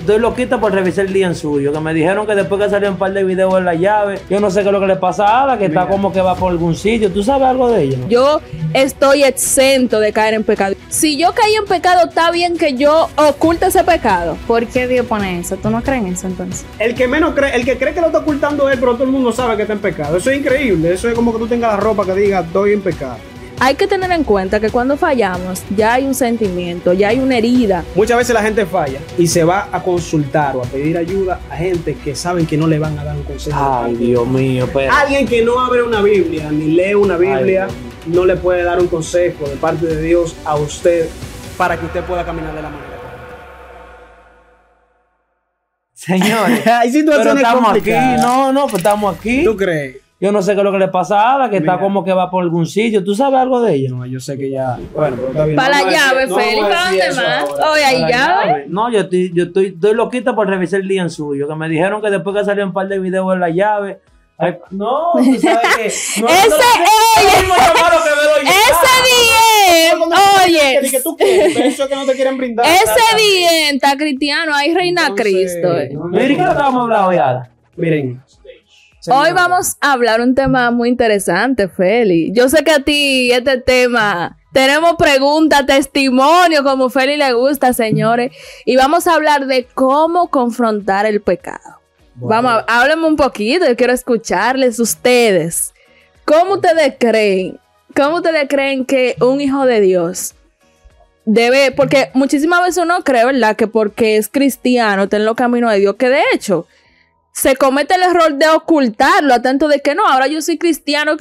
Estoy loquita por revisar el día en suyo, que me dijeron que después que salió un par de videos en la llave, yo no sé qué es lo que le pasa a Ada, que está como que va por algún sitio. ¿Tú sabes algo de ella? Yo estoy exento de caer en pecado. Si yo caí en pecado, está bien que yo oculte ese pecado. ¿Por qué Dios pone eso? ¿Tú no crees en eso entonces? El que menos cree, el que cree que lo está ocultando él, pero todo el mundo sabe que está en pecado. Eso es increíble. Eso es como que tú tengas la ropa que diga estoy en pecado. Hay que tener en cuenta que cuando fallamos, ya hay un sentimiento, ya hay una herida. Muchas veces la gente falla y se va a consultar o a pedir ayuda a gente que saben que no le van a dar un consejo. Ay, Dios mío, pero... Alguien que no abre una Biblia ni lee una Biblia no le puede dar un consejo de parte de Dios a usted para que usted pueda caminar de la manera correcta. Señores, hay situaciones pero estamos complicadas. aquí. No, pues estamos aquí. ¿Tú crees? Yo no sé qué es lo que le pasa a Ada, que Mira. está como que va por algún sitio. ¿Tú sabes algo de ella? No, yo sé que ya. Bueno, pero está bien. Para No la vamos a llave, decir- Félix, vamos a ¿para decir dónde eso más? ahora. Oye, ahí Para la llave. No, yo estoy loquita por revisar el día en suyo, que me dijeron que después que salió un par de videos en la llave. Ay, no, tú sabes que. No, Oye, Que tú quieres, eso que no te quieren brindar. ese día está cristiano, hay reina Entonces, Cristo. Mira, ¿qué es lo que vamos a hablar hoy, Ada? Miren. Hoy vamos a hablar un tema muy interesante, Feli. Yo sé que a ti este tema tenemos preguntas, testimonio, como Feli le gusta, señores. Y vamos a hablar de cómo confrontar el pecado. Bueno. Vamos, háblenme un poquito, yo quiero escucharles ustedes. ¿Cómo ustedes creen? ¿Cómo ustedes creen que un hijo de Dios debe? Porque muchísimas veces uno cree, ¿verdad?, que porque es cristiano está en los caminos de Dios, que de hecho se comete el error de ocultarlo, a tanto de que no, ahora yo soy cristiana,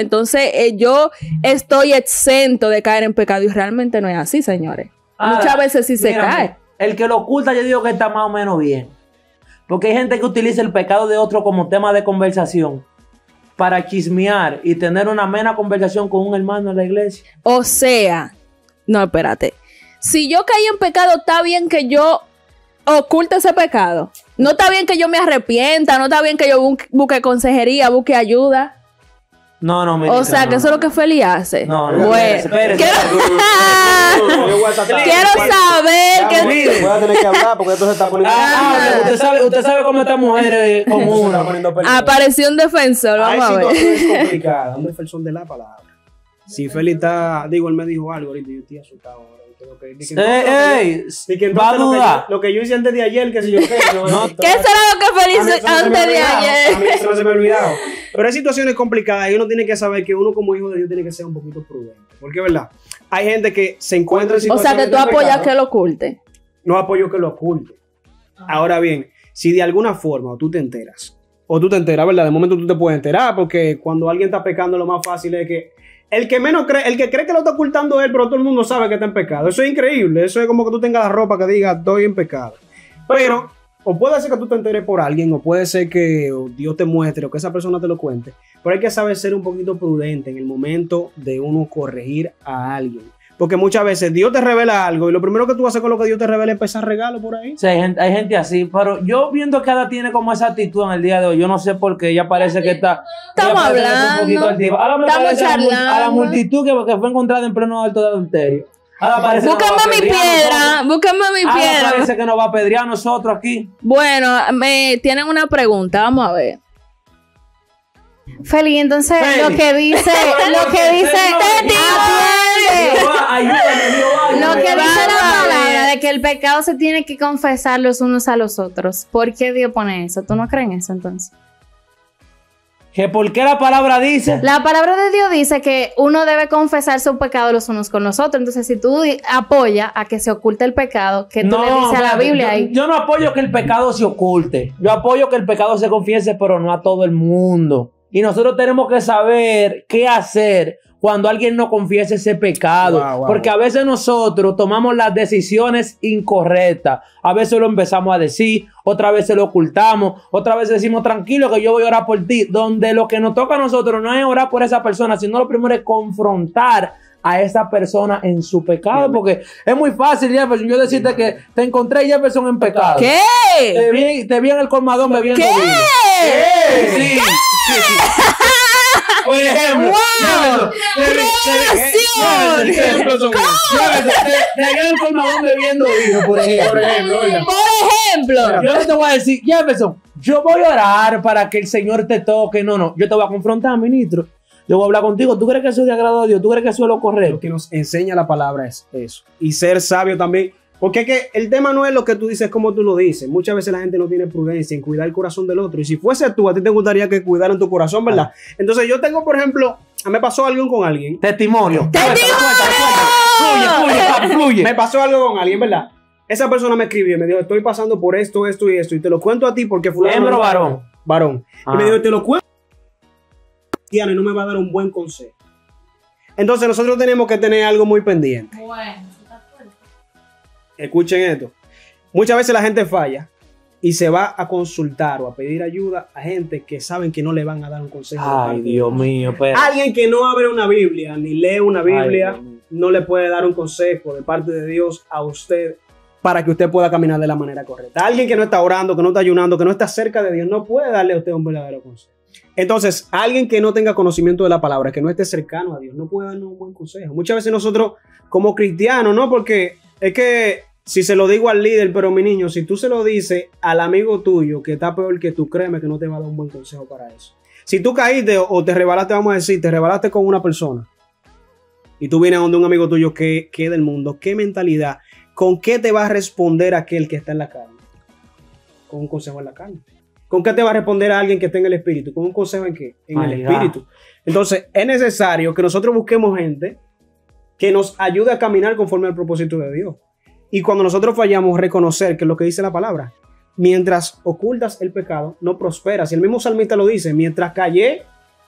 entonces yo estoy exento de caer en pecado, y realmente no es así, señores. Ahora, Muchas veces sí se mírame, cae. El que lo oculta, yo digo que está más o menos bien. Porque hay gente que utiliza el pecado de otro como tema de conversación para chismear y tener una amena conversación con un hermano en la iglesia. O sea, no, espérate. Si yo caí en pecado, está bien que yo oculte ese pecado. No está bien que yo me arrepienta, no está bien que yo busque consejería, busque ayuda. No, mira. O sea, que eso es lo que Feli hace. No, Bueno, espérese. quiero saber que... Mire. Voy a tener que hablar porque esto se está poniendo. Usted sabe cómo esta mujer es común. Apareció un defensor, Hay vamos a ver. situaciones complicadas. Un defensor de la palabra. Si Feli está, digo, él me dijo algo ahorita y yo estoy asustado ahora. Va a dudar. Lo que yo hice antes de ayer, que si yo qué. ¿Qué será lo que Feli hizo antes de ayer? A mí eso no se me ha olvidado. Pero hay situaciones complicadas y uno tiene que saber que uno como hijo de Dios tiene que ser un poquito prudente. Porque, ¿verdad? Hay gente que se encuentra en O situaciones sea, que tú de apoyas pecado. que lo oculte. No apoyo que lo oculte. Ahora bien, si de alguna forma tú te enteras, ¿verdad? De momento tú te puedes enterar, porque cuando alguien está pecando lo más fácil es que el que menos cree, el que cree que lo está ocultando él, pero todo el mundo sabe que está en pecado. Eso es increíble. Eso es como que tú tengas la ropa que diga estoy en pecado. Pero, o puede ser que tú te enteres por alguien, o puede ser que Dios te muestre, o que esa persona te lo cuente. Pero hay que saber ser un poquito prudente en el momento de uno corregir a alguien. Porque muchas veces Dios te revela algo y lo primero que tú haces con lo que Dios te revela es empezar regalo por ahí. Sí, hay gente así, pero yo viendo que Ada tiene como esa actitud en el día de hoy, yo no sé por qué ella parece que está... Estamos ella parece que está un hablando, poquito altiva. Ahora me estamos parece a charlando. la multitud que fue encontrada en pleno acto de adulterio. Ahora parece que nos va a Búscame mi apedrear a piedra, nosotros. búscame mi Ahora piedra. parece que nos va a apedrear a nosotros aquí. Bueno, me tienen una pregunta, vamos a ver. Feli, entonces Feli. lo que dice lo que dice la palabra de que el pecado se tiene que confesar los unos a los otros. ¿Por qué Dios pone eso? ¿Tú no crees en eso entonces? Que por qué la palabra dice... La palabra de Dios dice que uno debe confesar su pecado los unos con los otros. Entonces, si tú apoyas a que se oculte el pecado, que tú le dices a la Biblia ahí. Yo no apoyo que el pecado se oculte. Yo apoyo que el pecado se confiese, pero no a todo el mundo. Y nosotros tenemos que saber qué hacer cuando alguien no confiese ese pecado. Porque a veces nosotros tomamos las decisiones incorrectas. A veces lo empezamos a decir, otra vez se lo ocultamos, otra vez decimos tranquilo que yo voy a orar por ti. Donde lo que nos toca a nosotros no es orar por esa persona, sino lo primero es confrontar a esa persona en su pecado. Porque es muy fácil, Jefferson, yo decirte que te encontré, Jefferson, en pecado. ¿Qué? Te vi en el colmadón bebiendo ¿Qué? vino. Sí. Por ejemplo. ¡Revelación! Te informador bebiendo vino, por ejemplo. Por ejemplo. Yo no te voy a decir, Jefferson, yo voy a orar para que el Señor te toque. No, yo te voy a confrontar, ministro. Yo voy a hablar contigo. ¿Tú crees que eso es de agrado a Dios? ¿Tú crees que eso es lo correcto? Lo que nos enseña la palabra es eso. Y ser sabio también. Porque es que el tema no es lo que tú dices, como tú lo dices. Muchas veces la gente no tiene prudencia en cuidar el corazón del otro. Y si fuese tú, a ti te gustaría que cuidaran tu corazón, ¿verdad? Entonces yo tengo, por ejemplo, me pasó algo con alguien. Testimonio. Fluye. Me pasó algo con alguien, ¿verdad? Esa persona me escribió y me dijo, estoy pasando por esto, esto y esto. Y te lo cuento a ti porque fulano... ¿Hembra o varón? Varón. Y me dijo, te lo cuento y no me va a dar un buen consejo. Entonces nosotros tenemos que tener algo muy pendiente. Bueno. Escuchen esto. Muchas veces la gente falla y se va a consultar o a pedir ayuda a gente que saben que no le van a dar un consejo. Ay, Dios mío. Pero... Alguien que no abre una Biblia ni lee una Biblia no le puede dar un consejo de parte de Dios a usted para que usted pueda caminar de la manera correcta. Alguien que no está orando, que no está ayunando, que no está cerca de Dios, no puede darle a usted un verdadero consejo. Entonces, alguien que no tenga conocimiento de la palabra, que no esté cercano a Dios, no puede darle un buen consejo. Muchas veces nosotros como cristianos, ¿no? Porque es que si se lo digo al líder, pero mi niño, si tú se lo dices al amigo tuyo que está peor que tú, créeme que no te va a dar un buen consejo para eso. Si tú caíste o te rebalaste, vamos a decir, te rebalaste con una persona y tú vienes a donde un amigo tuyo que del mundo, ¿qué mentalidad? ¿Con qué te va a responder aquel que está en la carne? Con un consejo en la carne. ¿Con qué te va a responder a alguien que está en el espíritu? ¿Con un consejo en qué? En el espíritu. Entonces, es necesario que nosotros busquemos gente que nos ayude a caminar conforme al propósito de Dios. Y cuando nosotros fallamos, reconocer que es lo que dice la palabra. Mientras ocultas el pecado, no prosperas. Y el mismo salmista lo dice, mientras callé,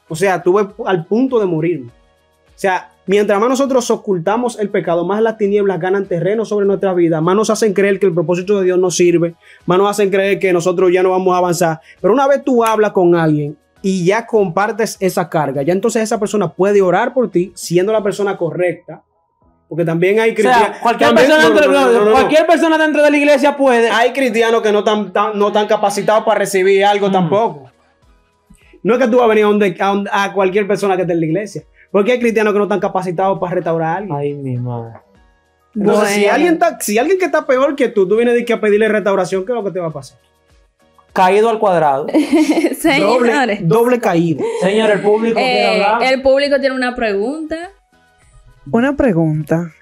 o sea, estuve al punto de morirme. O sea, mientras más nosotros ocultamos el pecado, más las tinieblas ganan terreno sobre nuestra vida, más nos hacen creer que el propósito de Dios no sirve, más nos hacen creer que nosotros ya no vamos a avanzar. Pero una vez tú hablas con alguien y ya compartes esa carga, ya entonces esa persona puede orar por ti siendo la persona correcta. Porque también hay cristianos. O sea, cualquier persona dentro de la iglesia puede. Hay cristianos que no están capacitados para recibir algo tampoco. No es que tú vas a venir a cualquier persona que esté en la iglesia. Porque hay cristianos que no están capacitados para restaurar a alguien. Ay, mi madre. Entonces, bueno. si alguien que está peor que tú vienes a pedirle restauración, ¿qué es lo que te va a pasar? Caído al cuadrado. Señores. Doble caído. Señor, el público quiere hablar. El público tiene una pregunta. Una pregunta.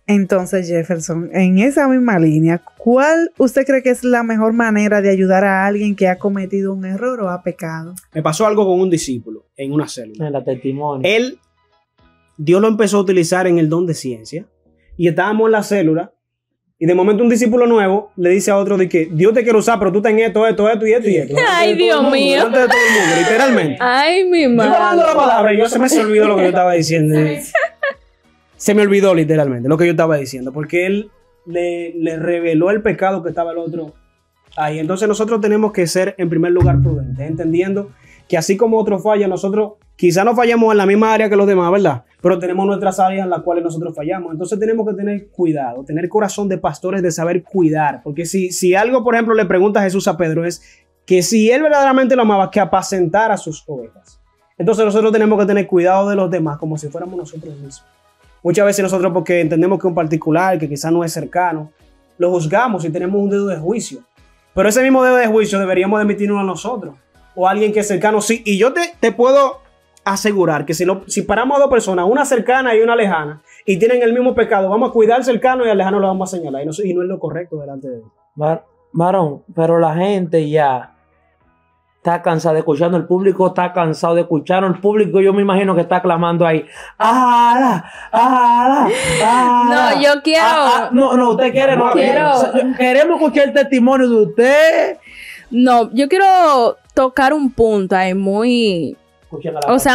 Entonces, Jefferson, en esa misma línea, ¿cuál usted cree que es la mejor manera de ayudar a alguien que ha cometido un error o ha pecado? Me pasó algo con un discípulo en una célula. En la testimonio. Dios lo empezó a utilizar en el don de ciencia y estábamos en la célula y de momento un discípulo nuevo le dice a otro de que Dios te quiere usar, pero tú ten esto y esto. Ay, Dios mío. Delante de todo el mundo, literalmente. Ay, mi madre. Yo estaba dando la palabra y se me olvidó lo que yo estaba diciendo. Se me olvidó literalmente lo que yo estaba diciendo, porque él le reveló el pecado que estaba el otro ahí. Entonces nosotros tenemos que ser en primer lugar prudentes, entendiendo que así como otros fallan, nosotros quizás no fallamos en la misma área que los demás, ¿verdad? Pero tenemos nuestras áreas en las cuales nosotros fallamos. Entonces tenemos que tener cuidado, tener corazón de pastores, de saber cuidar. Porque si algo, por ejemplo, le pregunta Jesús a Pedro es que si él verdaderamente lo amaba, que apacentara a sus ovejas. Entonces nosotros tenemos que tener cuidado de los demás como si fuéramos nosotros mismos. Muchas veces nosotros, porque entendemos que un particular que quizás no es cercano, lo juzgamos y tenemos un dedo de juicio. Pero ese mismo dedo de juicio deberíamos de emitirlo a nosotros o a alguien que es cercano. Sí, y yo te puedo asegurar que si paramos a dos personas, una cercana y una lejana, y tienen el mismo pecado, vamos a cuidar al cercano y al lejano lo vamos a señalar. Y no es lo correcto delante de Dios. Varón, pero la gente ya está cansada de escucharnos, el público está cansado de escucharnos, el público yo me imagino que está clamando ahí. ¡Ala! ¡Ala! ¡Ala! No, yo quiero. No, usted quiere, no quiero. Queremos escuchar el testimonio de usted. No, yo quiero tocar un punto ahí muy,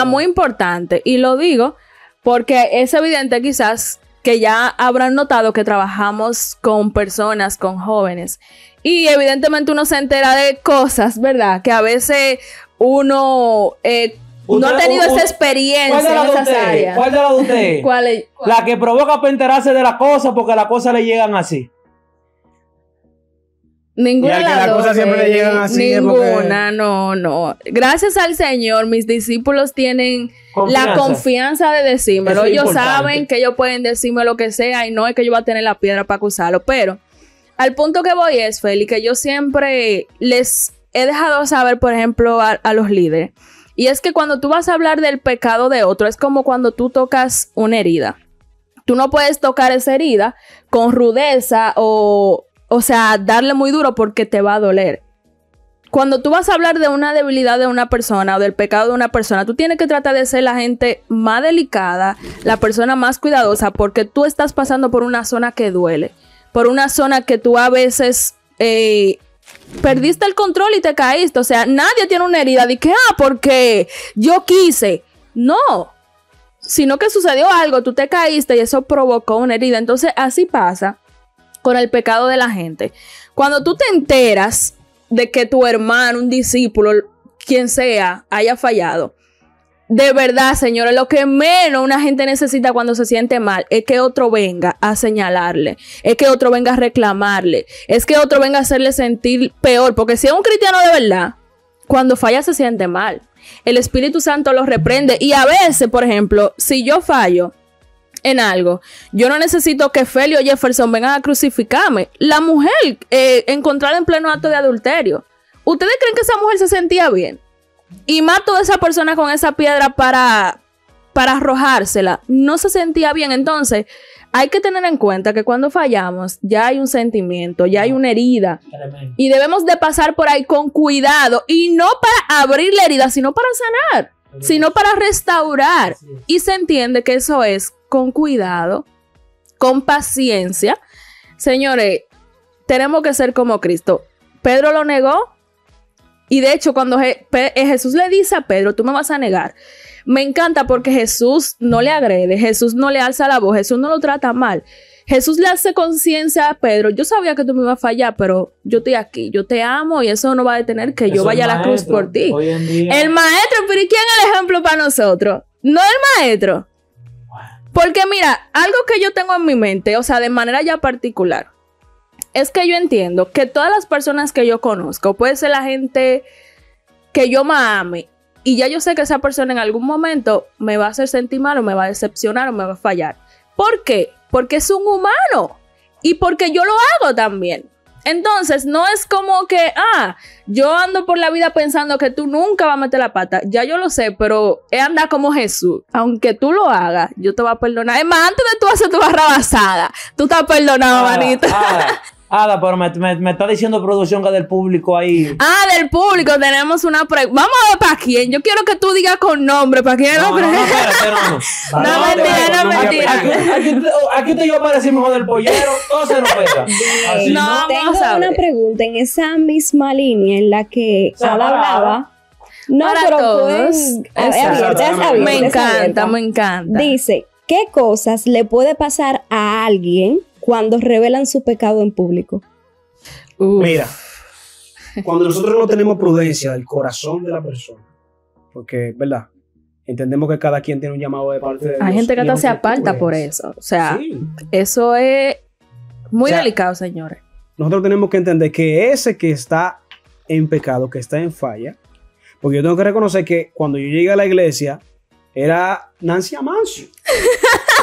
muy importante. Y lo digo porque es evidente quizás que ya habrán notado que trabajamos con personas, con jóvenes. Y evidentemente uno se entera de cosas, ¿verdad? Que a veces uno no ha tenido esa experiencia en esas áreas. ¿Cuál de la de usted? ¿Cuál es? La que provoca para enterarse de las cosas porque las cosas le llegan así. Ninguna Y de al que las las dos, cosas siempre le llegan así, es porque- Ninguna, no. Gracias al Señor, mis discípulos tienen Confianza. la confianza de decírmelo. Eso es Ellos importante. saben que ellos pueden decirme lo que sea y no es que yo voy a tener la piedra para acusarlo. Pero al punto que voy es, Feli, que yo siempre les he dejado saber, por ejemplo, a los líderes. Y es que cuando tú vas a hablar del pecado de otro, es como cuando tú tocas una herida. Tú no puedes tocar esa herida con rudeza o sea, darle muy duro porque te va a doler. Cuando tú vas a hablar de una debilidad de una persona o del pecado de una persona, tú tienes que tratar de ser la gente más delicada, la persona más cuidadosa, porque tú estás pasando por una zona que duele, por una zona que tú a veces perdiste el control y te caíste. O sea, nadie tiene una herida de que, porque yo quise. No, sino que sucedió algo, tú te caíste y eso provocó una herida. Entonces, así pasa con el pecado de la gente. Cuando tú te enteras de que tu hermano, un discípulo, quien sea, haya fallado, de verdad, señores, lo que menos una gente necesita cuando se siente mal es que otro venga a señalarle, es que otro venga a reclamarle, es que otro venga a hacerle sentir peor, porque si es un cristiano de verdad, cuando falla se siente mal. El Espíritu Santo lo reprende y a veces, por ejemplo, si yo fallo en algo, yo no necesito que Feli o Jefferson vengan a crucificarme. La mujer encontrada en pleno acto de adulterio, ¿ustedes creen que esa mujer se sentía bien? Y mató a esa persona con esa piedra para arrojársela. No se sentía bien. Entonces, hay que tener en cuenta que cuando fallamos, ya hay un sentimiento, ya hay una herida. Tremendo. Y debemos de pasar por ahí con cuidado. Y no para abrir la herida, sino para sanar, sino para restaurar. Y se entiende que eso es con cuidado, con paciencia. Señores, tenemos que ser como Cristo. Pedro lo negó. Y de hecho, cuando Jesús le dice a Pedro, tú me vas a negar, me encanta porque Jesús no le agrede, Jesús no le alza la voz, Jesús no lo trata mal. Jesús le hace conciencia a Pedro, yo sabía que tú me ibas a fallar, pero yo estoy aquí, yo te amo y eso no va a detener que yo Eso vaya es a la cruz maestro, por ti. hoy en día. El maestro, pero ¿y quién es el ejemplo para nosotros? No el maestro. Porque mira, algo que yo tengo en mi mente, o sea, de manera ya particular, es que yo entiendo que todas las personas que yo conozco, puede ser la gente que yo más ame, y ya yo sé que esa persona en algún momento me va a hacer sentir mal o me va a decepcionar o me va a fallar. ¿Por qué? Porque es un humano y porque yo lo hago también. Entonces, no es como que, yo ando por la vida pensando que tú nunca vas a meter la pata. Ya yo lo sé, pero es andar como Jesús. Aunque tú lo hagas, yo te voy a perdonar. Es más, antes de tú hacer tu barrabasada, tú estás perdonado, manito. Ada, pero me está diciendo producción que del público ahí. Del público tenemos una pregunta. Vamos a ver para quién. Yo quiero que tú digas con nombre. ¿Para quién lo crees? Espérate, No, mentira. Aquí te iba para decir mejor del pollero, todo se nos pega. Así, No, ¿no? vamos Tengo a una ver. pregunta en esa misma línea en la que sea, Ada para hablaba. No, Para pero todos. pueden- Exacto. es abierta, Me es abierta. me encanta. Dice, ¿qué cosas le puede pasar a alguien cuando revelan su pecado en público? Mira, cuando nosotros no tenemos prudencia del corazón de la persona, porque, ¿verdad? Entendemos que cada quien tiene un llamado de parte de Dios. Hay gente que y hasta se aunque tú aparta por veas- eso. O sea, Sí. eso es muy O sea, delicado, señores. Nosotros tenemos que entender que ese que está en pecado, que está en falla, porque yo tengo que reconocer que cuando yo llegué a la iglesia, era Nancy Amancio.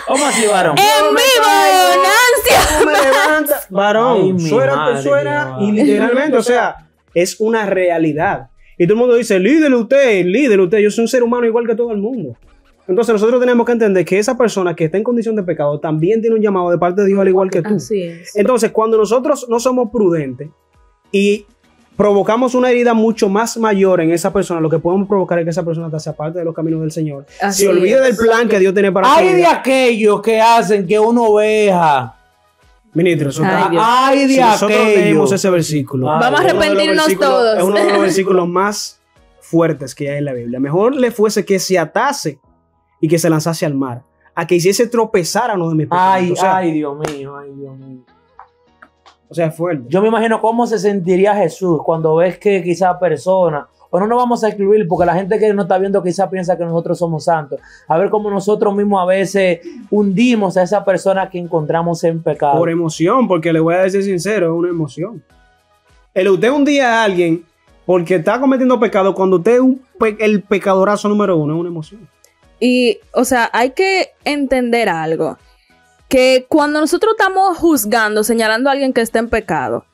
¿Cómo así, varón? ¡En vivo, Nancy! Me levanta, Ay, varón, mi suena, madre, suena, mi y madre. literalmente, o sea, es una realidad. Y todo el mundo dice, lídele usted, yo soy un ser humano igual que todo el mundo. Entonces nosotros tenemos que entender que esa persona que está en condición de pecado también tiene un llamado de parte de Dios al igual que tú. Así es. Entonces, cuando nosotros no somos prudentes y provocamos una herida mucho más mayor en esa persona, lo que podemos provocar es que esa persona se aparte de los caminos del Señor. Así Se olvide es. del plan que Dios tiene para su Hay de vida. aquellos que hacen que una oveja. Ministro, eso Ay, está- Dios. Ay, de si nosotros leemos aquellos. ese versículo, Ay, Vamos a es uno de los arrepentirnos versículos- todos. Es uno de los versículos más fuertes que hay en la Biblia. Mejor le fuese que se atase y que se lanzase al mar, a que hiciese tropezar a uno de mis pecados. Ay, O sea, ay, Dios mío, ay, Dios mío. o sea, es fuerte. Yo me imagino cómo se sentiría Jesús cuando ves que quizá persona, o no nos vamos a excluir, porque la gente que nos está viendo quizá piensa que nosotros somos santos. A ver cómo nosotros mismos a veces hundimos a esa persona que encontramos en pecado. Por emoción, porque le voy a decir sincero, es una emoción. usted un día a alguien porque está cometiendo pecado cuando usted es el pecadorazo número uno, es una emoción. Y, o sea, hay que entender algo. Que cuando nosotros estamos juzgando, señalando a alguien que está en pecado,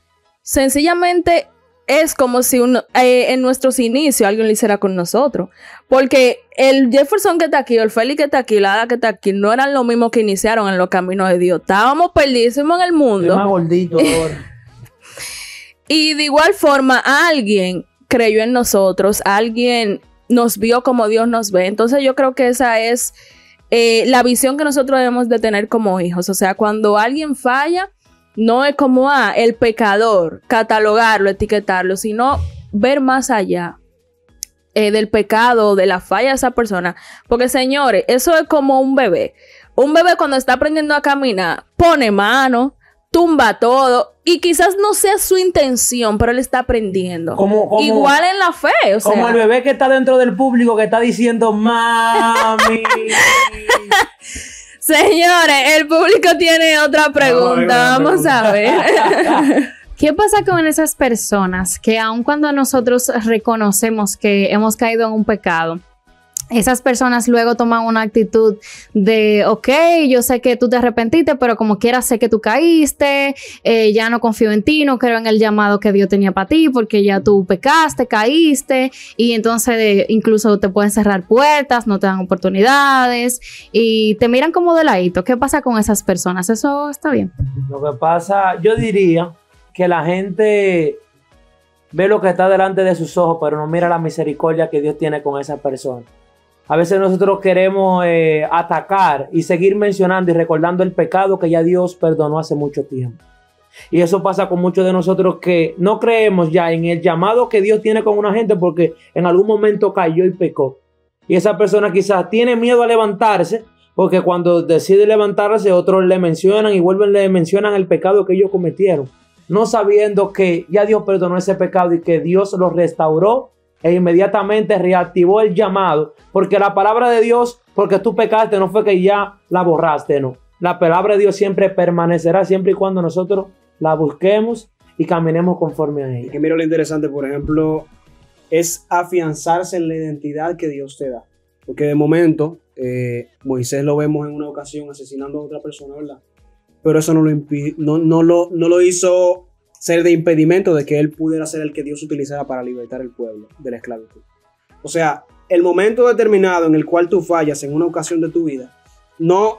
sencillamente es como si en nuestros inicios alguien lo hiciera con nosotros. Porque el Jefferson que está aquí, o el Félix que está aquí, la Ada que está aquí, no eran los mismos que iniciaron en los caminos de Dios. Estábamos perdidísimos en el mundo. Estoy más gordito ahora. Y de igual forma, alguien creyó en nosotros, alguien nos vio como Dios nos ve. Entonces yo creo que esa es la visión que nosotros debemos de tener como hijos. O sea, cuando alguien falla, no es como el pecador, catalogarlo, etiquetarlo, sino ver más allá del pecado, de la falla de esa persona. Porque, señores, eso es como un bebé. Un bebé cuando está aprendiendo a caminar, pone mano, tumba todo, y quizás no sea su intención, pero él está aprendiendo. Igual en la fe, o sea. Como el bebé que está dentro del público que está diciendo, mami. Señores, el público tiene otra pregunta. Vamos a ver. ¿Qué pasa con esas personas que aun cuando nosotros reconocemos que hemos caído en un pecado, esas personas luego toman una actitud de, ok, yo sé que tú te arrepentiste, pero como quiera sé que tú caíste, ya no confío en ti, no creo en el llamado que Dios tenía para ti, porque ya tú pecaste, caíste, y entonces incluso te pueden cerrar puertas, no te dan oportunidades, y te miran como de ladito? ¿Qué pasa con esas personas? ¿Eso está bien? Lo que pasa, yo diría que la gente ve lo que está delante de sus ojos, pero no mira la misericordia que Dios tiene con esa persona. A veces nosotros queremos atacar y seguir mencionando y recordando el pecado que ya Dios perdonó hace mucho tiempo. Y eso pasa con muchos de nosotros que no creemos ya en el llamado que Dios tiene con una gente porque en algún momento cayó y pecó. Y esa persona quizás tiene miedo a levantarse porque cuando decide levantarse otros le mencionan y le mencionan el pecado que ellos cometieron. No sabiendo que ya Dios perdonó ese pecado y que Dios lo restauró e inmediatamente reactivó el llamado, porque la palabra de Dios, porque tú pecaste, no fue que ya la borraste, no. La palabra de Dios siempre permanecerá, siempre y cuando nosotros la busquemos y caminemos conforme a ella. Que mira lo interesante, por ejemplo, es afianzarse en la identidad que Dios te da. Porque de momento, Moisés lo vemos en una ocasión asesinando a otra persona, ¿verdad? Pero eso no lo hizo ser de impedimento de que él pudiera ser el que Dios utilizara para libertar el pueblo de la esclavitud. O sea, el momento determinado en el cual tú fallas en una ocasión de tu vida no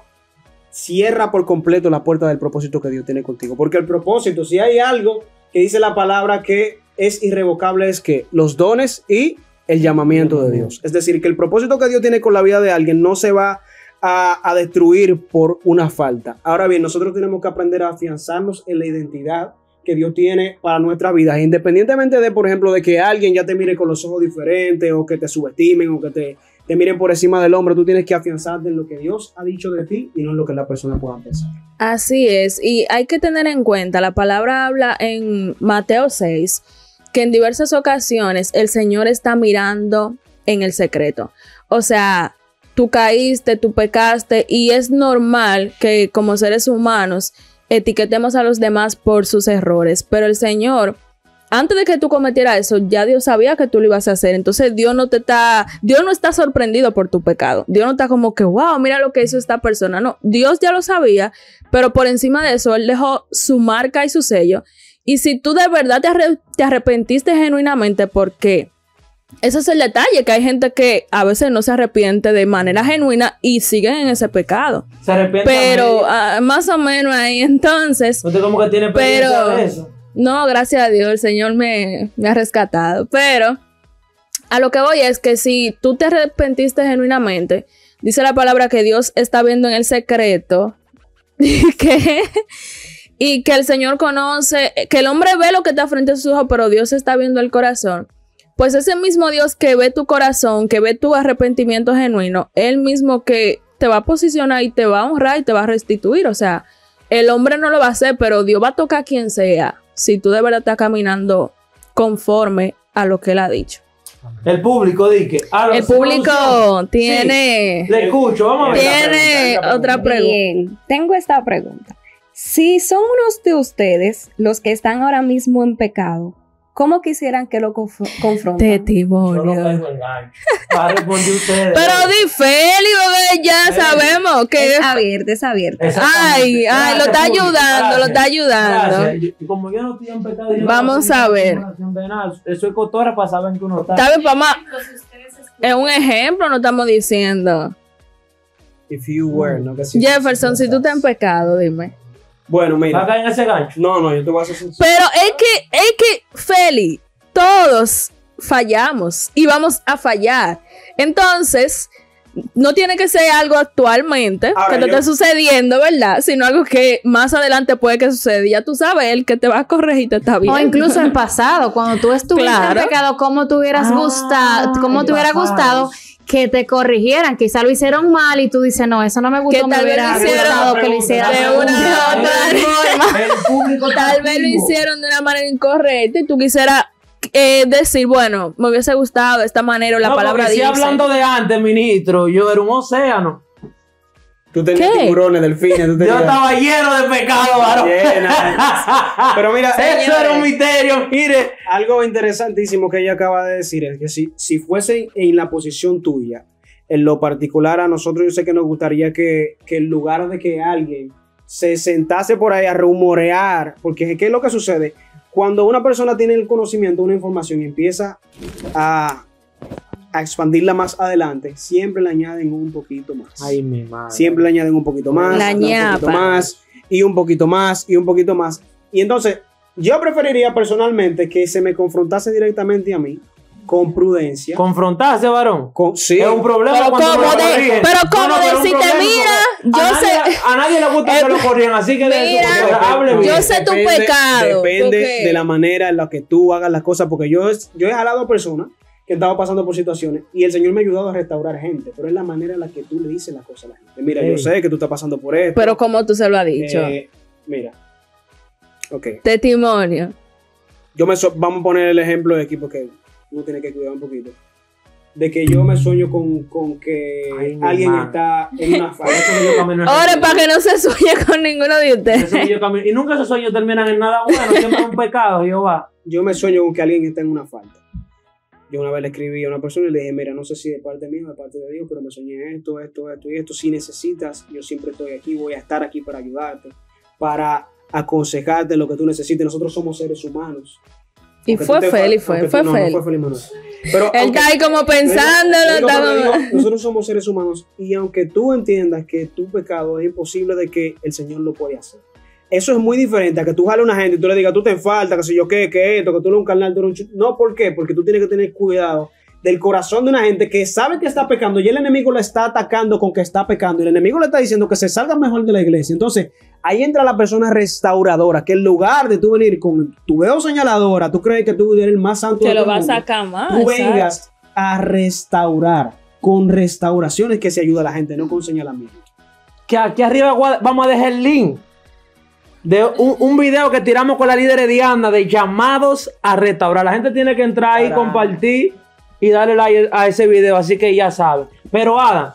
cierra por completo la puerta del propósito que Dios tiene contigo. Porque el propósito, si hay algo que dice la palabra que es irrevocable, es que los dones y el llamamiento de Dios. Es decir, que el propósito que Dios tiene con la vida de alguien no se va a destruir por una falta. Ahora bien, nosotros tenemos que aprender a afianzarnos en la identidad que Dios tiene para nuestras vidas, independientemente de, por ejemplo, de que alguien ya te mire con los ojos diferentes o que te subestimen o que te miren por encima del hombro. Tú tienes que afianzarte en lo que Dios ha dicho de ti y no en lo que la persona pueda pensar. Así es, y hay que tener en cuenta, la palabra habla en Mateo 6, que en diversas ocasiones el Señor está mirando en el secreto. O sea, tú caíste, tú pecaste, y es normal que como seres humanos etiquetemos a los demás por sus errores, pero el Señor, antes de que tú cometieras eso, ya Dios sabía que tú lo ibas a hacer. Entonces Dios no está sorprendido por tu pecado. Dios no está como que, wow, mira lo que hizo esta persona. No, Dios ya lo sabía, pero por encima de eso, Él dejó su marca y su sello. Y si tú de verdad te arrepentiste genuinamente, ¿por qué? Ese es el detalle, que hay gente que a veces no se arrepiente de manera genuina y siguen en ese pecado. Se arrepiente. Pero más o menos ahí entonces. ¿No te como que tiene experiencia de eso? No, gracias a Dios, el Señor me ha rescatado. Pero a lo que voy es que si tú te arrepentiste genuinamente, dice la palabra que Dios está viendo en el secreto y que el Señor conoce, que el hombre ve lo que está frente a sus ojos, pero Dios está viendo el corazón. Pues ese mismo Dios que ve tu corazón, que ve tu arrepentimiento genuino, Él mismo que te va a posicionar y te va a honrar y te va a restituir. O sea, el hombre no lo va a hacer, pero Dios va a tocar a quien sea, si tú de verdad estás caminando conforme a lo que Él ha dicho. El público, dice. El público tiene... Sí, le escucho, vamos a ver. Tiene otra pregunta. Bien, tengo esta pregunta. Si son unos de ustedes los que están ahora mismo en pecado, ¿cómo quisieran que lo confronten? Yo no Testimonio. caigo en gancho. Va a responder ustedes. Pero di Feli, porque ya sabemos que... Es abierta. Ay, lo está Gracias, ayudando, lo está ayudando. Gracias. Y como yo no estoy en pecado, yo no Vamos tengo a ver. información de nada. Eso es cotorra para saber en que uno está. ¿Sabes, mamá? Es un ejemplo, no estamos diciendo. If you were, no que sí. Jefferson, si tú estás en pecado, dime. Bueno, ¿Va a mira. caer en ese gancho? No, yo te voy a hacer sincero. Pero es que, Feli, todos fallamos y vamos a fallar. Entonces, no tiene que ser algo actualmente Ahora, que te esté sucediendo, ¿verdad? Sino algo que más adelante puede que suceda. Y ya tú sabes, el que te va a corregir te está bien. O incluso en pasado, cuando tú estuviste Claro. en pecado, ¿cómo te hubieras gustado? ¿Cómo te hubiera gustado que te corrigieran? Quizá lo hicieron mal y tú dices, no, eso no me gustó, Que me tal vez hubiera lo hicieron gustado que lo hicieran de una u otra forma. El público está Tal vez lo activo. hicieron de una manera incorrecta y tú quisieras decir, bueno, me hubiese gustado de esta manera o la No, palabra porque si dice. hablando de antes, ministro, yo era un océano. Tú tenías ¿Qué? tiburones, delfines, tú Yo tenías... estaba lleno de pecado, varón. Pero mira, Eso era un misterio, mire. algo interesantísimo que ella acaba de decir es que si fuese en la posición tuya, en lo particular a nosotros yo sé que nos gustaría que en lugar de que alguien se sentase por ahí a rumorear, porque ¿qué es lo que sucede? Cuando una persona tiene el conocimiento, una información y empieza a expandirla más adelante, siempre le añaden un poquito más. Ay, mi madre. Siempre le añaden un poquito más, La un poquito ñapa. más, y un poquito más, y un poquito más. Y entonces, yo preferiría personalmente que se me confrontase directamente a mí, con prudencia. Confrontarse, varón. Sí. Es un problema Pero cuando cómo lo de- corrigen. pero cómo No, pero un decirte, problema, mira, porque yo sé- A nadie le gusta que lo corrijan, así que de Mira, eso, porque hable bien. yo sé tu pecado, Depende porque- de la manera en la que tú hagas las cosas, porque yo he jalado a personas que han estado pasando por situaciones y el Señor me ha ayudado a restaurar gente, pero es la manera en la que tú le dices las cosas a la gente. Mira, yo Ey. sé que tú estás pasando por esto. Pero como tú se lo has dicho. Mira. Ok. Testimonio. Vamos a poner el ejemplo de aquí porque uno tiene que cuidar un poquito. De que yo me sueño con que Ay, mi alguien madre. está en una Eso falta. que yo camino en Ahora, el- para que no se sueñe con ninguno de ustedes. Eso que yo camino- Y nunca esos sueños terminan en nada bueno, siempre es un pecado, Jehová. Yo me sueño con que alguien está en una falta. Yo una vez le escribí a una persona y le dije, mira, no sé si de parte mía o de parte de Dios, pero me soñé esto y esto. Si necesitas, yo siempre estoy aquí, voy a estar aquí para ayudarte, para aconsejarte lo que tú necesites. Nosotros somos seres humanos. Y Aunque fue tú te Feli, fue fue No Feli. fue Feli Manuel. Pero Él aunque- está ahí como pensándolo. Digo, está pero como- digo, nosotros somos seres humanos y aunque tú entiendas que tu pecado es imposible de que el Señor lo puede hacer. Eso es muy diferente a que tú jales a una gente y tú le digas, tú te falta, que sé yo qué, que esto, que tú eres un carnal, tú eres un No, ¿por qué? Porque tú tienes que tener cuidado del corazón de una gente que sabe que está pecando y el enemigo le está atacando con que está pecando y el enemigo le está diciendo que se salga mejor de la iglesia. Entonces, ahí entra la persona restauradora, que en lugar de tú venir con tu dedo señaladora, tú crees que tú eres el más santo Te de lo todo el vas a mundo, sacar más. tú vengas a restaurar con restauraciones que se ayuda a la gente, no con señalamientos. Que aquí arriba vamos a dejar el link de un video que tiramos con la líder Diana de llamados a restaurar. La gente tiene que entrar ahí, Caramba. compartir y darle like a ese video, así que ya sabe. Pero Adam,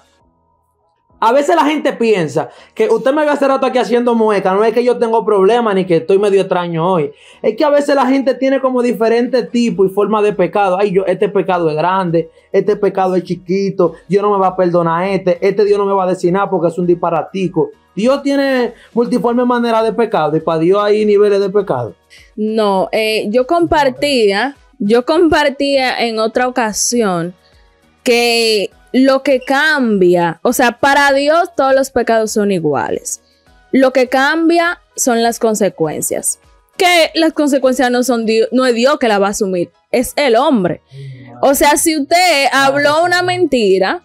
a veces la gente piensa que usted me ve hace rato aquí haciendo mueca, no es que yo tengo problemas ni que estoy medio extraño hoy. Es que a veces la gente tiene como diferentes tipos y formas de pecado. Ay, este pecado es grande, este pecado es chiquito, Dios no me va a perdonar este Dios no me va a decir nada porque es un disparatico. Dios tiene multiforme maneras de pecado y para Dios hay niveles de pecado. No, yo compartía en otra ocasión que lo que cambia, o sea, para Dios todos los pecados son iguales. Lo que cambia son las consecuencias. Que las consecuencias no son Dios, no es Dios que la va a asumir, es el hombre. O sea, si usted habló una mentira,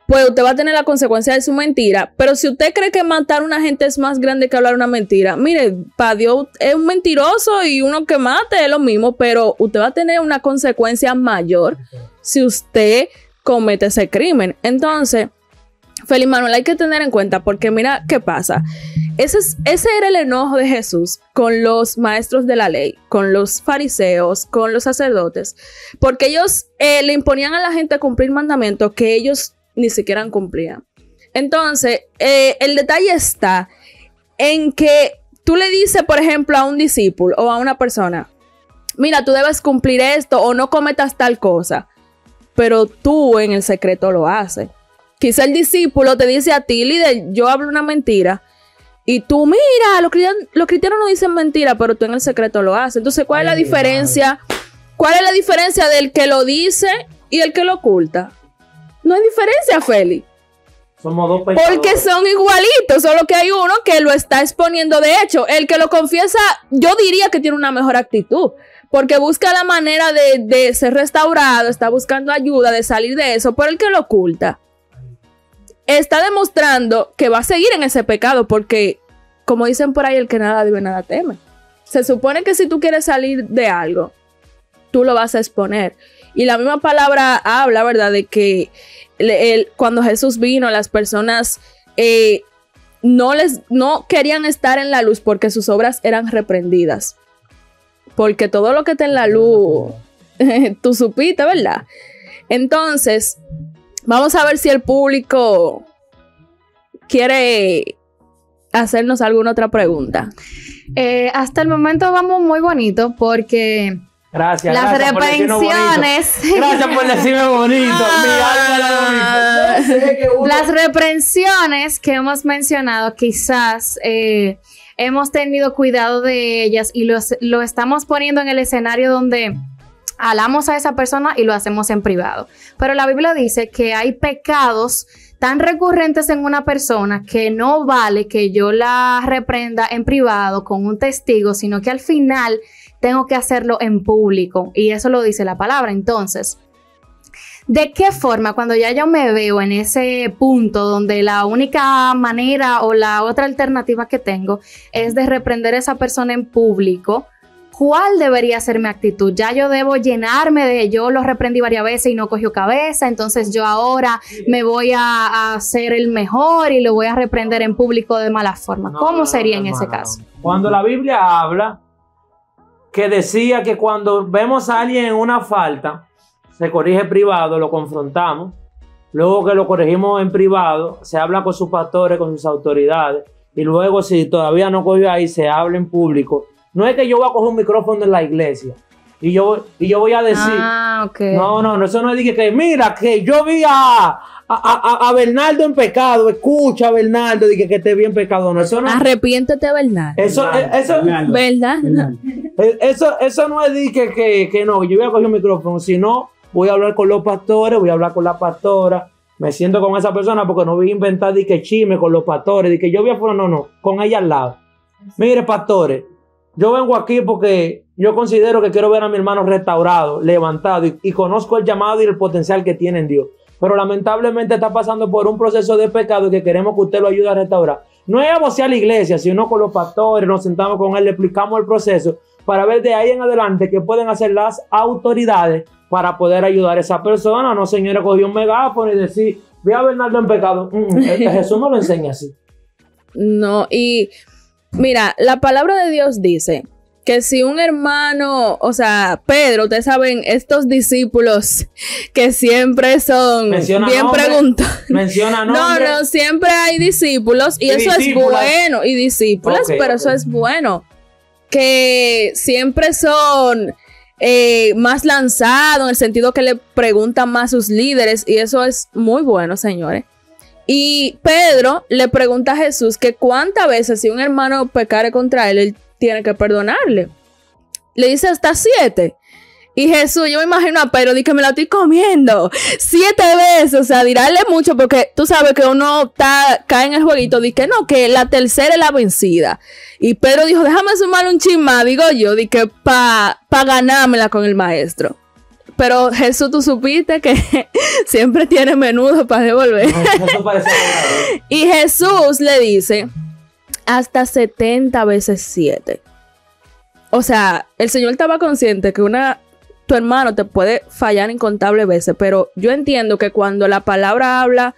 pues usted va a tener la consecuencia de su mentira. Pero si usted cree que matar a una gente es más grande que hablar una mentira, mire, para Dios es un mentiroso y uno que mate es lo mismo, pero usted va a tener una consecuencia mayor si usted comete ese crimen. Entonces, Feli Manuel, hay que tener en cuenta, porque mira qué pasa. Ese era el enojo de Jesús con los maestros de la ley, con los fariseos, con los sacerdotes, porque ellos le imponían a la gente a cumplir mandamientos que ellos ni siquiera cumplían. Entonces, el detalle está en que tú le dices, por ejemplo, a un discípulo o a una persona, mira, tú debes cumplir esto o no cometas tal cosa. Pero tú en el secreto lo haces. Quizá el discípulo te dice a ti, líder, yo hablo una mentira. Y tú, mira, los cristianos no dicen mentira, pero tú en el secreto lo haces. Entonces, ¿cuál es la diferencia? ¿Cuál es la diferencia del que lo dice y el que lo oculta? No hay diferencia, Feli. Somos dos pecadores. Porque son igualitos, solo que hay uno que lo está exponiendo. De hecho, el que lo confiesa, yo diría que tiene una mejor actitud. Porque busca la manera de ser restaurado, está buscando ayuda, de salir de eso. Pero el que lo oculta está demostrando que va a seguir en ese pecado. Porque, como dicen por ahí, el que nada debe, nada teme. Se supone que si tú quieres salir de algo, tú lo vas a exponer. Y la misma palabra habla, ¿verdad? De que cuando Jesús vino, las personas no querían estar en la luz porque sus obras eran reprendidas. Porque todo lo que está en la luz, tú supiste, ¿verdad? Entonces, vamos a ver si el público quiere hacernos alguna otra pregunta. Hasta el momento vamos muy bonito porque... Gracias. Las gracias reprensiones. Gracias por decirme bonito. Las reprensiones que hemos mencionado, quizás hemos tenido cuidado de ellas y lo estamos poniendo en el escenario donde alamos a esa persona y lo hacemos en privado. Pero la Biblia dice que hay pecados tan recurrentes en una persona que no vale que yo la reprenda en privado con un testigo, sino que al final tengo que hacerlo en público, y eso lo dice la palabra. Entonces, ¿de qué forma cuando ya yo me veo en ese punto donde la única manera o la otra alternativa que tengo es de reprender a esa persona en público? ¿Cuál debería ser mi actitud? Ya yo debo llenarme de yo lo reprendí varias veces y no cogió cabeza, entonces yo ahora me voy a hacer el mejor y lo voy a reprender en público de mala forma. ¿Cómo sería en ese caso? Cuando la Biblia habla que decía que cuando vemos a alguien en una falta, se corrige privado, lo confrontamos, luego que lo corregimos en privado, se habla con sus pastores, con sus autoridades, y luego si todavía no cogió ahí, se habla en público. No es que yo voy a coger un micrófono en la iglesia y yo voy a decir, okay. No, eso no es de que mira, que yo vi a Bernardo en pecado, escucha a Bernardo, dije que te vi en pecado. No, eso no. Arrepiéntete, Bernardo. Eso no es de que no, yo voy a coger un micrófono, sino voy a hablar con los pastores, voy a hablar con la pastora, me siento con esa persona porque no voy a inventar de que chisme con los pastores, de que yo voy a no, con ella al lado. Mire, pastores, yo vengo aquí porque yo considero que quiero ver a mi hermano restaurado, levantado y conozco el llamado y el potencial que tiene en Dios. Pero lamentablemente está pasando por un proceso de pecado y que queremos que usted lo ayude a restaurar. No es a vocear a la iglesia, sino con los pastores, nos sentamos con él, le explicamos el proceso para ver de ahí en adelante qué pueden hacer las autoridades para poder ayudar a esa persona. No, señora, cogió un megáfono y decir, ve a Bernardo en pecado. Jesús no lo enseña así. No, y mira, la palabra de Dios dice que si un hermano, o sea, Pedro, ustedes saben, estos discípulos que siempre son menciona bien preguntados. Menciona nombre. No, siempre hay discípulos y eso discípulas. es bueno. Y discípulas, pero eso es bueno. Que siempre son más lanzados en el sentido que le preguntan más a sus líderes y eso es muy bueno, señores. Y Pedro le pregunta a Jesús que cuántas veces si un hermano pecare contra él tiene que perdonarle. Le dice hasta 7. Y Jesús, yo me imagino a Pedro, di que me la estoy comiendo 7 veces, o sea, dirarle mucho, porque tú sabes que uno cae en el jueguito, di que no, que la tercera es la vencida. Y Pedro dijo, déjame sumarle un chisma, digo yo, di que pa ganármela con el maestro. Pero Jesús, tú supiste que siempre tiene menudo para devolver. Y Jesús le dice, hasta 70 veces 7. O sea, el Señor estaba consciente que tu hermano te puede fallar incontables veces, pero yo entiendo que cuando la palabra habla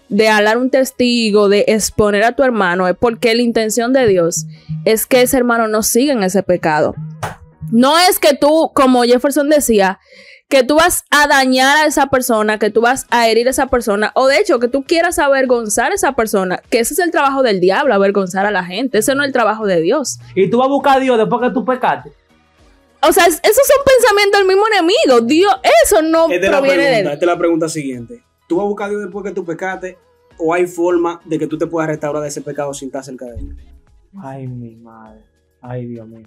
de hablar un testigo, de exponer a tu hermano, es porque la intención de Dios es que ese hermano no siga en ese pecado. No es que tú, como Jefferson decía, que tú vas a dañar a esa persona, que tú vas a herir a esa persona, o de hecho que tú quieras avergonzar a esa persona, que ese es el trabajo del diablo, avergonzar a la gente. Ese no es el trabajo de Dios. Y tú vas a buscar a Dios después que tú pecaste. o sea, esos son pensamientos del mismo enemigo. Dios, eso no proviene de él. Esta es la pregunta siguiente. ¿Tú vas a buscar a Dios después que tú pecaste o hay forma de que tú te puedas restaurar de ese pecado sin estar cerca de él? Ay, mi madre. Ay, Dios mío.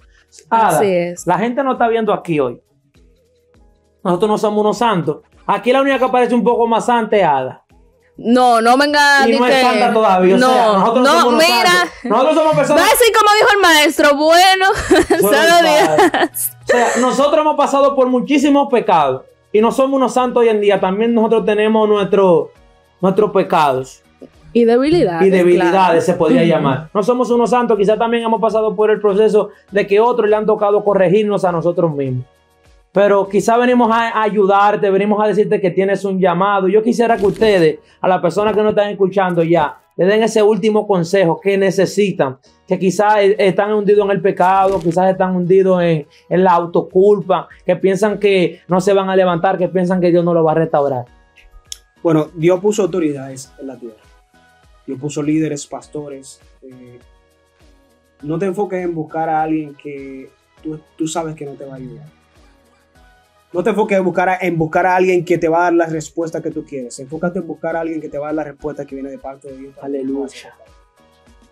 Así es. La gente no está viendo aquí hoy. Nosotros no somos unos santos. Aquí la única que parece un poco más santa es Ada. No venga. Y no es santa todavía. No, o sea, nosotros no somos mira. santos. Nosotros somos personas. Va a decir como dijo el maestro, bueno, solo Dios. O sea, nosotros hemos pasado por muchísimos pecados. Y no somos unos santos hoy en día. También nosotros tenemos nuestros pecados. Y debilidades. Claro. Se podría llamar. No somos unos santos. Quizás también hemos pasado por el proceso de que otros le han tocado corregirnos a nosotros mismos. Pero quizá venimos a ayudarte, venimos a decirte que tienes un llamado. Yo quisiera que ustedes, a las personas que nos están escuchando ya, le den ese último consejo que necesitan, que quizás están hundidos en el pecado, quizás están hundidos en la autoculpa, que piensan que no se van a levantar, que piensan que Dios no lo va a restaurar. Bueno, Dios puso autoridades en la tierra. Dios puso líderes, pastores. No te enfoques en buscar a alguien que tú sabes que no te va a ayudar. No te enfoques en buscar a alguien que te va a dar la respuesta que tú quieres. Enfócate en buscar a alguien que te va a dar la respuesta que viene de parte de Dios. Aleluya.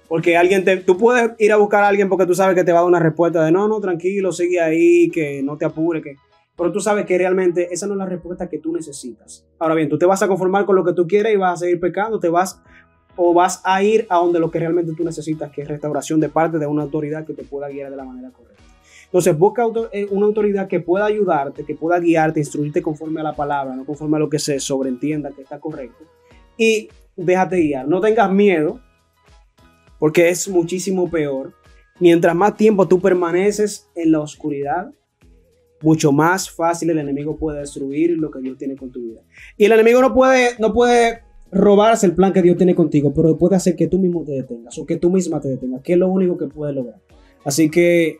Porque tú puedes ir a buscar a alguien porque tú sabes que te va a dar una respuesta de no, tranquilo, sigue ahí, que no te apure, pero tú sabes que realmente esa no es la respuesta que tú necesitas. Ahora bien, tú te vas a conformar con lo que tú quieres y vas a seguir pecando, vas a ir a donde lo que realmente tú necesitas, que es restauración de parte de una autoridad que te pueda guiar de la manera correcta. Entonces busca una autoridad que pueda ayudarte, que pueda guiarte, instruirte conforme a la palabra, no conforme a lo que se sobreentienda que está correcto. Y déjate guiar. No tengas miedo, porque es muchísimo peor. Mientras más tiempo tú permaneces en la oscuridad, mucho más fácil el enemigo puede destruir lo que Dios tiene con tu vida. Y el enemigo no puede robarse el plan que Dios tiene contigo, pero puede hacer que tú mismo te detengas o que tú misma te detengas, que es lo único que puede lograr. Así que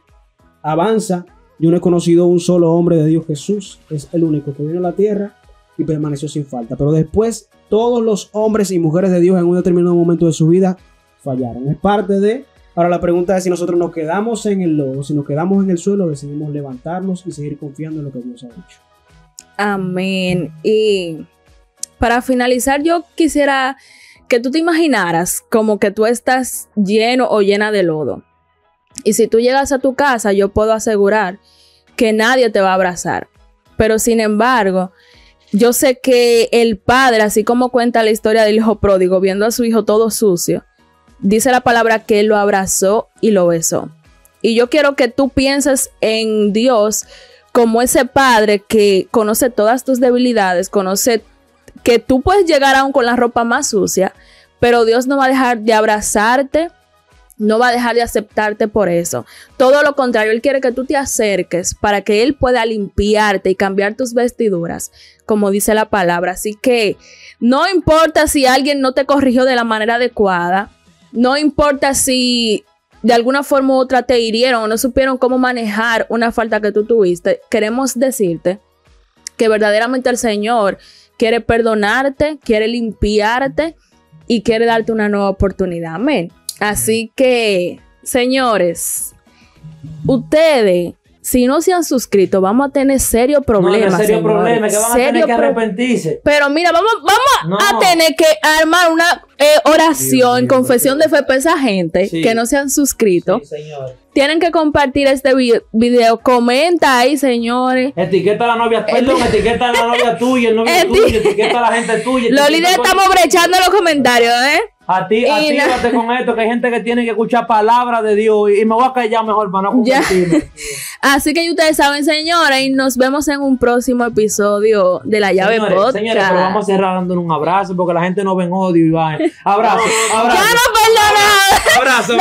avanza. Yo no he conocido un solo hombre de Dios. Jesús es el único que vino a la tierra y permaneció sin falta. Pero después todos los hombres y mujeres de Dios en un determinado momento de su vida fallaron. Es parte de... Ahora la pregunta es si nosotros nos quedamos en el lodo, si nos quedamos en el suelo, decidimos levantarnos y seguir confiando en lo que Dios ha hecho. Amén. Y para finalizar, yo quisiera que tú te imaginaras como que tú estás lleno o llena de lodo. Y si tú llegas a tu casa, yo puedo asegurar que nadie te va a abrazar. Pero sin embargo, yo sé que el padre, así como cuenta la historia del hijo pródigo, viendo a su hijo todo sucio, dice la palabra que él lo abrazó y lo besó. Y yo quiero que tú pienses en Dios como ese padre que conoce todas tus debilidades, conoce que tú puedes llegar aún con la ropa más sucia, pero Dios no va a dejar de abrazarte, no va a dejar de aceptarte por eso. Todo lo contrario, Él quiere que tú te acerques para que Él pueda limpiarte y cambiar tus vestiduras, como dice la palabra. Así que no importa si alguien no te corrigió de la manera adecuada, no importa si de alguna forma u otra te hirieron o no supieron cómo manejar una falta que tú tuviste. Queremos decirte que verdaderamente el Señor quiere perdonarte, quiere limpiarte y quiere darte una nueva oportunidad. Amén. Así que, señores, ustedes, si no se han suscrito, vamos a tener serios problemas. No, serio problema, que van a tener que arrepentirse. Pero mira, vamos a tener que armar una oración, confesión de fe para esa gente que no se han suscrito. Sí, señor. Tienen que compartir este video. Comenta ahí, señores. Etiqueta a la novia, etiqueta a la novia tuya, el novio tuyo, etiqueta a la gente tuya. Los líderes estamos brechando los comentarios, Actívate con esto, que hay gente que tiene que escuchar palabras de Dios y me voy a callar mejor para no confundirme. Así que ustedes saben, señores, y nos vemos en un próximo episodio de La Llave Podcast. Señores, pero vamos a cerrar dándonos un abrazo porque la gente no ve en odio y va. Abrazo. Ya no perdona. Abrazo.